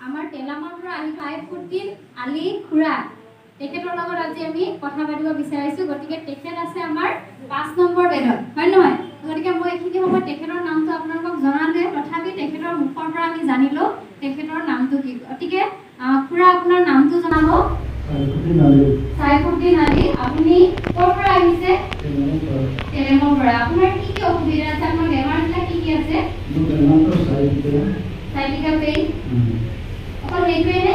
আমাৰ তেলামৰ পৰা আহি 514 আলি খুৰা তেখেতৰ লগত আজি আমি কথা পাতিব বিচাৰিছো গতিকে তেখেত আছে আমাৰ 5 নম্বৰ বেডত হয় নহয় গতিকে মই এখিনি সময় তেখেতৰ নামটো আপোনালোকক জনালে তথাপি তেখেতৰ মুখৰ পৰা আমি জানিলো তেখেতৰ নামটো কি গতিকে খুৰা আপোনাৰ নামটো জনাব সাইফুদ্দিন আলী আপুনি ক'ৰ পৰা আহিছে তেলেমৰ পৰা আপোনাৰ কি কি অসুবিধা আছে আপোনাৰ বেমাৰটা কি কি আছে মোৰ বেমাৰটো সাইটিকা পেইন অকল এইটোৱে নে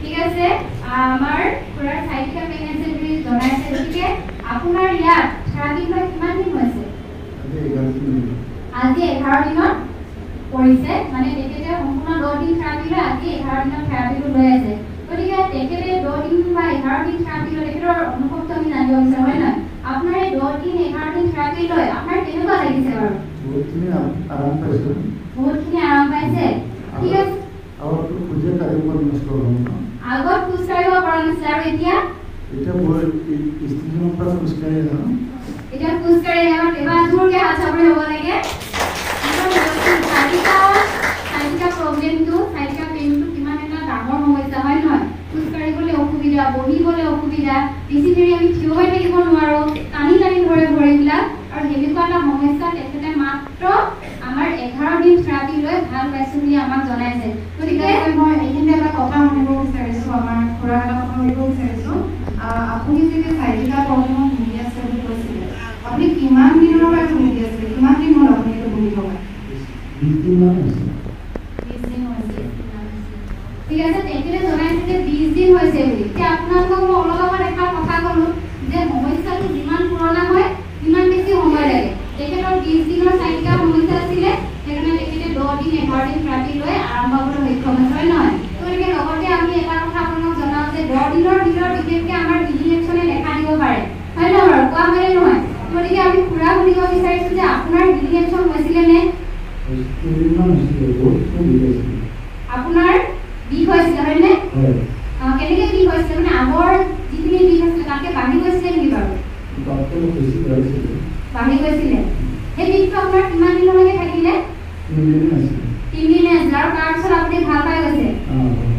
ঠিক আছে আমাৰ খুৰাৰ সাইটিকা পেইন আছে বুলি জনাইছে গতিকে আপোনাৰ ইয়াত থেৰাপি লৈ কিমান দিন হৈছে আজি 11 দিনত কৰিছে মানে তেখেতে সম্পূৰ্ণ 10 দিন থেৰাপি লৈ আজি 11 দিনৰ থেৰাপিটো লৈ আছে গতিকে তেখেতে 10 দিন বা 11 দিন থেৰাপি লৈ তেখেতৰ অনুভৱটো আমি জানিব বিচাৰোঁ হয় নহয় আপোনাৰ এই 10 দিন 11 দিন থেৰাপি লৈ আপোনাৰ কেনেকুৱা লাগিছে বাৰু বহুতখিনি আৰাম পাইছে ঠিক আছে আগত খোজ কাঢ়িব পৰা নাছিল আৰু এতিয়া মই ষ্টেচনৰ পৰা খোজ কাঢ়ি যাওঁ এতিয়া খোজ কাঢ়ি যাওঁ এবাৰ জোৰকৈ হাত চাপৰি হ'ব লাগে সাইটিকা প্ৰব্লেমটো সাইটিকা পেইনটো কিমান এটা ডাঙৰ সমস্যা হয় নহয় খোজ কাঢ়িবলৈ অসুবিধা বহিবলৈ অসুবিধা বেছি দেৰি আমি থিয় হৈ থাকিব নোৱাৰোঁ টানি টানি ধৰে ভৰিবিলাক আৰু সেনেকুৱা এটা সমস্যা তেখেতে মাত্ৰ আমাৰ 11 দিন থেৰাপি লৈ ভাল পাইছো বুলি আমাক জনাইছে গতিকে মই এইখিনি এটা কথা শুনিব বিচাৰিছোঁ আমাৰ খুৰাৰ এটা কথা শুনিব বিচাৰিছোঁ আপুনি যদি সাইটিকা প্ৰব্লেমত ভুগি আছে বুলি কৈছিলে আপুনি কিমান দিনৰ পৰা ভুগি আছিলে কিমান দিন হ'ল আপুনি এইটো ভুগি থকা 20 দিন হৈছে ঠিক আছে তেখেতে জনাইছে যে 20 দিন হৈছে বুলি এতিয়া আপোনালোকক মই অলপ আগত এটা কথা ক'লো যে সমস্যাটো যিমান পুৰণা হয় সিমান বেছি সময় লাগে তেখেতৰ 20 দিনৰ সাইটিকা সমস্যা আছিলে সেইকাৰণে তেখেতে 10 দিন 11 দিন থেৰাপি লৈ আৰম্ভ কৰিবলৈ সক্ষম হৈছে হয় নহয় গতিকে লগতে আমি এটা কথা আপোনালোকক জনাওঁ যে 10 দিনৰ ভিতৰত বিশেষকৈ আমাৰ ডিলিনেকশ্যনে দেখা দিব পাৰে হয় নহয় বাৰু কোৱা হয়নে নহয় গতিকে আমি খুৰা সুধিব বিচাৰিছোঁ যে আপোনাৰ ডিলিনেকশ্যন হৈছিলে নে আপোনাৰ বিষ হৈছিলে হয়নে কেনেকৈ বিষ হৈছিলে মানে আগৰ যিখিনি বিষ হৈছিলে তাতকৈ বাঢ়ি গৈছিলে নেকি বাৰু বাঢ়ি গৈছিলে সেই বিষটো আপোনাৰ কিমান দিনলৈকে থাকিলে 3 দিন আছিল আৰু তাৰপিছত আপুনি ভাল পাই গৈছে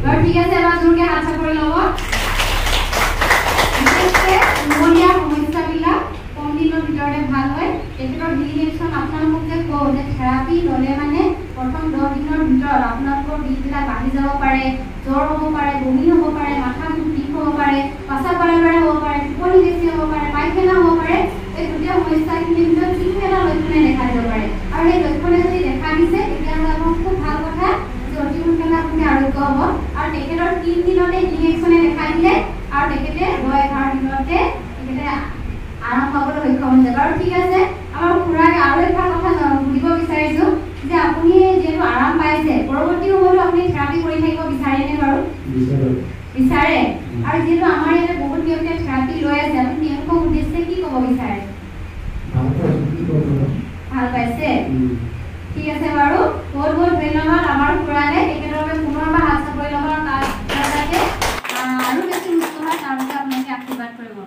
বাৰু ঠিক আছে এবাৰ জোৰকৈ হাত চাপৰি ল'ব মহলীয়া সমস্যাবিলাক কম দিনৰ ভিতৰতে ভাল হয় তেখেতৰ ডিলিনেকশ্যন আপোনালোকক যে কওঁ যে থেৰাপি ল'লে মানে প্ৰথম 10 দিনৰ ভিতৰত আপোনালোকৰ বিষবিলাক বাঢ়ি যাব পাৰে জ্বৰ হ'ব পাৰে বমি হ'ব পাৰে মাথা বিষ হ'ব পাৰে পাছা বাৰে বাৰে হ'ব পাৰে টোপনি বেছি হ'ব পাৰে পায়খানা হ'ব পাৰে এই গোটেই সমস্যাখিনিৰ ভিতৰত যিকোনো এটা লক্ষণে দেখা দিব পাৰে আৰু এই লক্ষণে যদি দেখা দিছে তেতিয়াহ'লে আপোনাৰ খুব ভাল কথা যে অতি সোনকালে আপুনি আৰোগ্য হ'ব আৰু তেখেতৰ 3 দিনতে ডিলিনেকশ্যনে দেখা দিলে আৰু তেখেতে 10-11 দিনতে তেখেতে আৰাম পাবলৈ সক্ষম হৈছে বাৰু ঠিক আছে আমাৰ খুৰাক আৰু এটা কথা সুধিব বিচাৰিছোঁ যে আপুনি যিহেতু আৰাম পাইছে পৰৱৰ্তী সময়তো আপুনি থেৰাপি কৰি থাকিব বিচাৰেনে বাৰু বিচাৰে আৰু যিহেতু আমাৰ ইয়াতে বহুত ব্যক্তিয়ে থেৰাপি লৈ আছে আপুনি তেওঁলোকক উদ্দেশ্যে কি ক'ব বিচাৰে ভাল পাইছে ঠিক আছে বাৰু বহুত বহুত ধন্যবাদ আমাৰ খুৰালে তেখেতৰ বাবে পুনৰবাৰ হাত চাপৰি ল'ব আৰু তাৰ যাতে আৰু বেছি সুস্থ হয় তাৰ বাবে আপোনালোকে আশীৰ্বাদ কৰিব